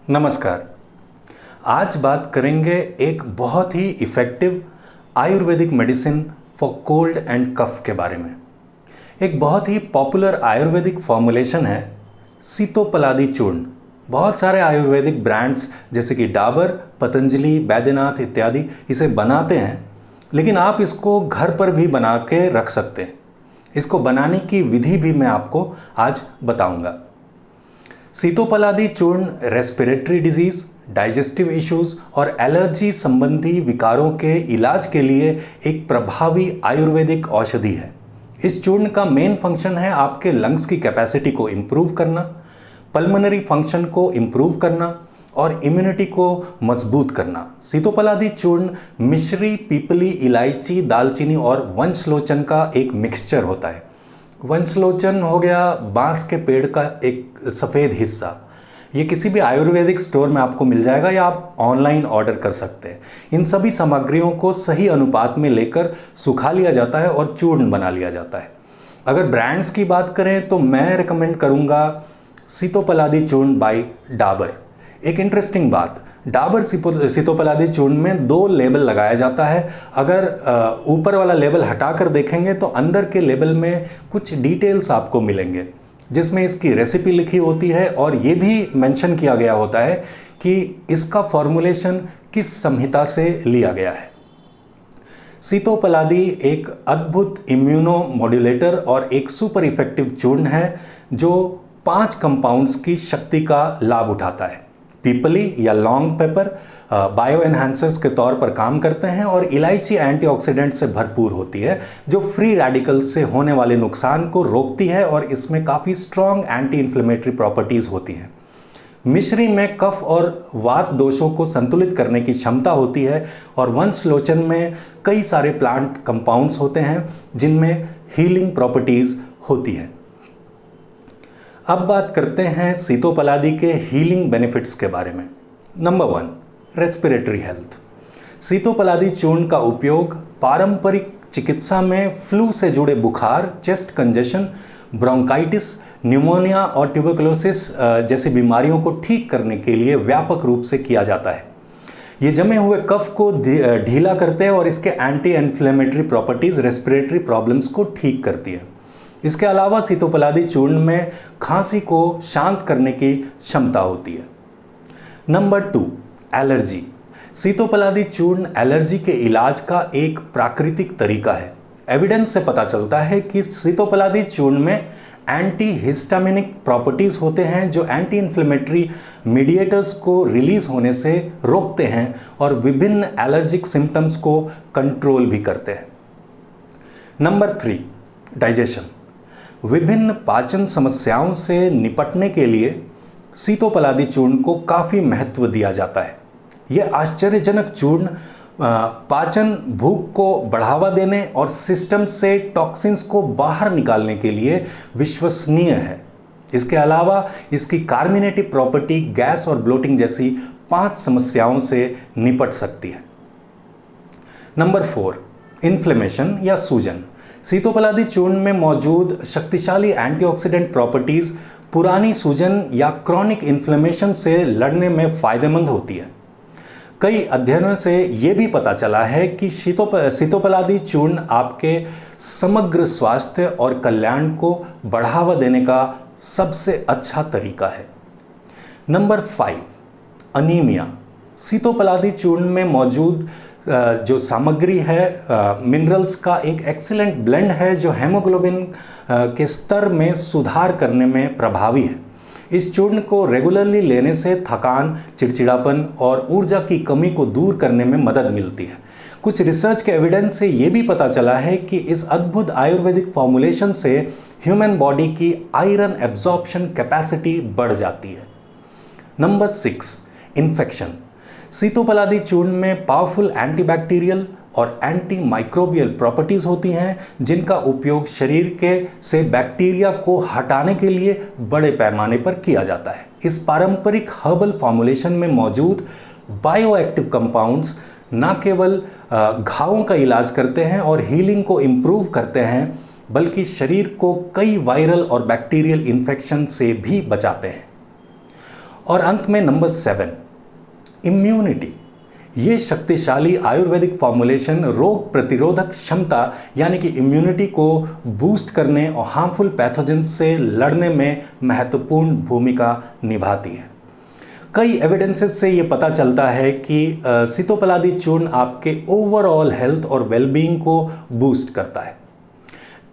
नमस्कार। आज बात करेंगे एक बहुत ही effective Ayurvedic medicine for cold and cough के बारे में। एक बहुत ही पॉपुलर आयुर्वेदिक फॉर्मुलेशन है सीतोपलादी चूर्ण। बहुत सारे आयुर्वेदिक ब्रांड्स जैसे कि डाबर, पतंजलि, बैद्यनाथ इत्यादि इसे बनाते हैं, लेकिन आप इसको घर पर भी बना के रख सकते हैं। इसको बनाने की विधि भी मैं आपको आज बताऊंगा। सीतोपलादी चूर्ण रेस्पिरेटरी डिजीज़, डाइजेस्टिव इश्यूज और एलर्जी संबंधी विकारों के इलाज के लिए एक प्रभावी आयुर्वेदिक औषधि है। इस चूर्ण का मेन फंक्शन है आपके लंग्स की कैपेसिटी को इम्प्रूव करना, पल्मोनरी फंक्शन को इम्प्रूव करना और इम्यूनिटी को मजबूत करना। सीतोपलादी चूर्ण मिश्री, पीपली, इलायची, दालचीनी और वंशलोचन का एक मिक्सचर होता है। वंशलोचन हो गया बांस के पेड़ का एक सफ़ेद हिस्सा। ये किसी भी आयुर्वेदिक स्टोर में आपको मिल जाएगा या आप ऑनलाइन ऑर्डर कर सकते हैं। इन सभी सामग्रियों को सही अनुपात में लेकर सुखा लिया जाता है और चूर्ण बना लिया जाता है। अगर ब्रांड्स की बात करें तो मैं रिकमेंड करूँगा सीतोपलादी चूर्ण बाय डाबर। एक इंटरेस्टिंग बात, डाबर सीतोपलादी चूर्ण में 2 लेबल लगाया जाता है। अगर ऊपर वाला लेबल हटाकर देखेंगे तो अंदर के लेबल में कुछ डिटेल्स आपको मिलेंगे, जिसमें इसकी रेसिपी लिखी होती है और ये भी मेंशन किया गया होता है कि इसका फॉर्मुलेशन किस संहिता से लिया गया है। सीतोपलादी एक अद्भुत इम्यूनो मॉड्यूलेटर और एक सुपर इफेक्टिव चूर्ण है जो 5 कंपाउंड्स की शक्ति का लाभ उठाता है। पीपली या लॉन्ग पेपर बायो एनहांसर्स के तौर पर काम करते हैं और इलायची एंटीऑक्सीडेंट से भरपूर होती है जो फ्री रेडिकल से होने वाले नुकसान को रोकती है और इसमें काफ़ी स्ट्रॉन्ग एंटी इन्फ्लेमेटरी प्रॉपर्टीज़ होती हैं। मिश्री में कफ और वात दोषों को संतुलित करने की क्षमता होती है और वंशलोचन में कई सारे प्लांट कंपाउंड्स होते हैं जिनमें हीलिंग प्रॉपर्टीज़ होती हैं। अब बात करते हैं सीतोपलादी के हीलिंग बेनिफिट्स के बारे में। Number 1, respiratory health. सीतोपलादी चूर्ण का उपयोग पारंपरिक चिकित्सा में फ्लू से जुड़े बुखार, चेस्ट कंजेशन, ब्रोंकाइटिस, न्यूमोनिया और ट्यूबरकुलोसिस जैसी बीमारियों को ठीक करने के लिए व्यापक रूप से किया जाता है। ये जमे हुए कफ को ढीला करते हैं और इसके anti inflammatory properties respiratory problems को ठीक करती है। इसके अलावा सीतोपलादी चूर्ण में खांसी को शांत करने की क्षमता होती है। Number 2, allergy. सीतोपलादी चूर्ण एलर्जी के इलाज का एक प्राकृतिक तरीका है। एविडेंस से पता चलता है कि सीतोपलादी चूर्ण में एंटी हिस्टामिनिक प्रॉपर्टीज़ होते हैं जो एंटी इन्फ्लेमेटरी मीडिएटर्स को रिलीज होने से रोकते हैं और विभिन्न एलर्जिक सिम्टम्स को कंट्रोल भी करते हैं। Number 3, digestion. विभिन्न पाचन समस्याओं से निपटने के लिए सीतोपलादी चूर्ण को काफ़ी महत्व दिया जाता है। यह आश्चर्यजनक चूर्ण पाचन, भूख को बढ़ावा देने और सिस्टम से टॉक्सिन्स को बाहर निकालने के लिए विश्वसनीय है। इसके अलावा इसकी कार्मिनेटिव प्रॉपर्टी गैस और ब्लोटिंग जैसी 5 समस्याओं से निपट सकती है। नंबर 4, इन्फ्लेमेशन या सूजन। सीतोपलादी चूर्ण में मौजूद शक्तिशाली एंटीऑक्सीडेंट प्रॉपर्टीज़ पुरानी सूजन या क्रॉनिक इन्फ्लेमेशन से लड़ने में फ़ायदेमंद होती है। कई अध्ययनों से ये भी पता चला है कि सीतोपलादी चूर्ण आपके समग्र स्वास्थ्य और कल्याण को बढ़ावा देने का सबसे अच्छा तरीका है। Number 5, anaemia. सीतोपलादी चूर्ण में मौजूद जो सामग्री है मिनरल्स का एक एक्सीलेंट ब्लेंड है जो हेमोग्लोबिन के स्तर में सुधार करने में प्रभावी है। इस चूर्ण को रेगुलरली लेने से थकान, चिड़चिड़ापन और ऊर्जा की कमी को दूर करने में मदद मिलती है। कुछ रिसर्च के एविडेंस से ये भी पता चला है कि इस अद्भुत आयुर्वेदिक फॉर्मुलेशन से ह्यूमन बॉडी की आयरन एब्जॉर्प्शन कैपेसिटी बढ़ जाती है। Number 6, infection. सीतोपलादी चूर्ण में पावरफुल एंटीबैक्टीरियल और एंटी माइक्रोबियल प्रॉपर्टीज़ होती हैं जिनका उपयोग शरीर के से बैक्टीरिया को हटाने के लिए बड़े पैमाने पर किया जाता है। इस पारंपरिक हर्बल फॉर्मुलेशन में मौजूद बायोएक्टिव कंपाउंड्स न केवल घावों का इलाज करते हैं और हीलिंग को इम्प्रूव करते हैं, बल्कि शरीर को कई वायरल और बैक्टीरियल इन्फेक्शन से भी बचाते हैं। और अंत में नंबर 7, इम्यूनिटी। ये शक्तिशाली आयुर्वेदिक फॉर्मुलेशन रोग प्रतिरोधक क्षमता यानी कि इम्यूनिटी को बूस्ट करने और हार्मफुल पैथोजन से लड़ने में महत्वपूर्ण भूमिका निभाती है। कई एविडेंसेस से ये पता चलता है कि सीतोपलादी चूर्ण आपके ओवरऑल हेल्थ और वेलबींग को बूस्ट करता है।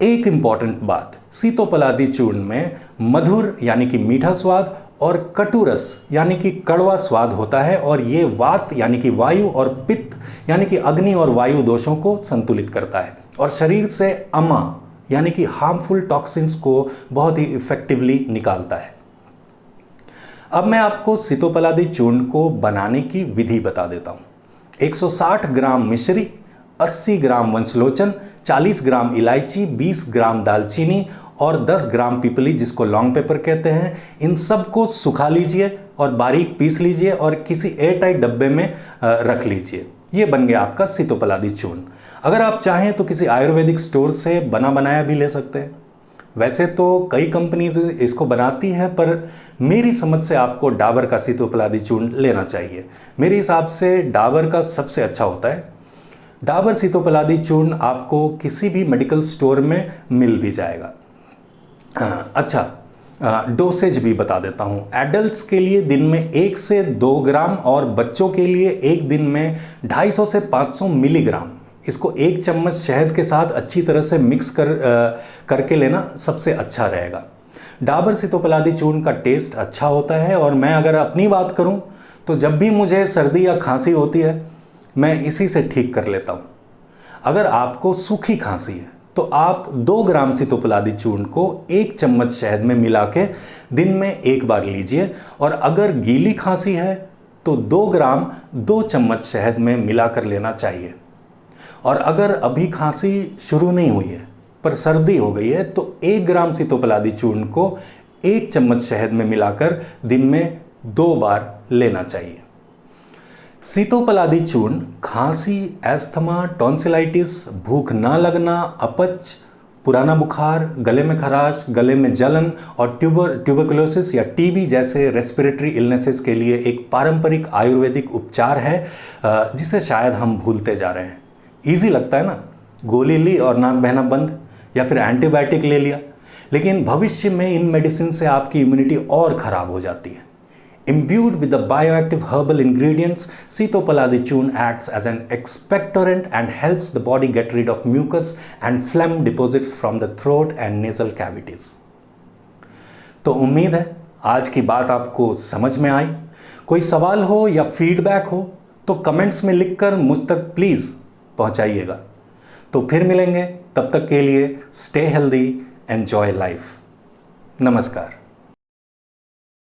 एक इम्पॉर्टेंट बात, सीतोपलादी चूर्ण में मधुर यानी कि मीठा स्वाद और कटुरस यानी कि कड़वा स्वाद होता है और ये वात यानी कि वायु और पित्त यानी कि अग्नि और वायु दोषों को संतुलित करता है और शरीर से अमा यानी कि हार्मफुल टॉक्सिन्स को बहुत ही इफेक्टिवली निकालता है। अब मैं आपको सीतोपलादी चूर्ण को बनाने की विधि बता देता हूँ। 160 ग्राम मिश्री, 80 ग्राम वंशलोचन, 40 ग्राम इलायची, 20 ग्राम दालचीनी और 10 ग्राम पीपली जिसको लॉन्ग पेपर कहते हैं, इन सब को सुखा लीजिए और बारीक पीस लीजिए और किसी एयर टाइट डब्बे में रख लीजिए। ये बन गया आपका सीतोपलादी चूर्ण। अगर आप चाहें तो किसी आयुर्वेदिक स्टोर से बना बनाया भी ले सकते हैं। वैसे तो कई कंपनीज इसको बनाती है, पर मेरी समझ से आपको डाबर का सीतोपलादी चूर्ण लेना चाहिए। मेरे हिसाब से डाबर का सबसे अच्छा होता है। डाबर सीतोपलादी चूर्ण आपको किसी भी मेडिकल स्टोर में मिल भी जाएगा। अच्छा, डोसेज भी बता देता हूँ। एडल्ट्स के लिए दिन में 1 से 2 ग्राम और बच्चों के लिए एक दिन में 250 से 500 मिलीग्राम। इसको 1 चम्मच शहद के साथ अच्छी तरह से मिक्स करके लेना सबसे अच्छा रहेगा। डाबर सीतोपलादी चूर्ण का टेस्ट अच्छा होता है और मैं अगर अपनी बात करूं तो जब भी मुझे सर्दी या खांसी होती है मैं इसी से ठीक कर लेता हूं। अगर आपको सूखी खांसी है तो आप 2 ग्राम सीतोपलादी चूर्ण को 1 चम्मच शहद में मिला के दिन में 1 बार लीजिए और अगर गीली खांसी है तो 2 ग्राम 2 चम्मच शहद में मिला कर लेना चाहिए। और अगर अभी खांसी शुरू नहीं हुई है पर सर्दी हो गई है तो 1 ग्राम सीतोपलादी चूर्ण को 1 चम्मच शहद में मिलाकर दिन में 2 बार लेना चाहिए। सीतोपलादी चूर्ण खांसी, एस्थमा, टॉन्सिलाइटिस, भूख ना लगना, अपच, पुराना बुखार, गले में खराश, गले में जलन और ट्यूबरकुलोसिस या टीबी जैसे रेस्पिरेटरी इलनेसेस के लिए एक पारंपरिक आयुर्वेदिक उपचार है जिसे शायद हम भूलते जा रहे हैं। ईजी लगता है ना, गोली ली और नाक बहना बंद, या फिर एंटीबायोटिक ले लिया, लेकिन भविष्य में इन मेडिसिन से आपकी इम्यूनिटी और ख़राब हो जाती है। Imbued with the bioactive herbal ingredients, Sitopaladi churn acts as an expectorant and helps the body get rid of mucus and phlegm deposits from the throat and nasal cavities. तो उम्मीद है आज की बात आपको समझ में आई। कोई सवाल हो या फीडबैक हो तो कमेंट्स में लिखकर मुझ तक प्लीज़ पहुंचाइएगा। तो फिर मिलेंगे, तब तक के लिए स्टे हेल्दी, एंजॉय लाइफ। नमस्कार।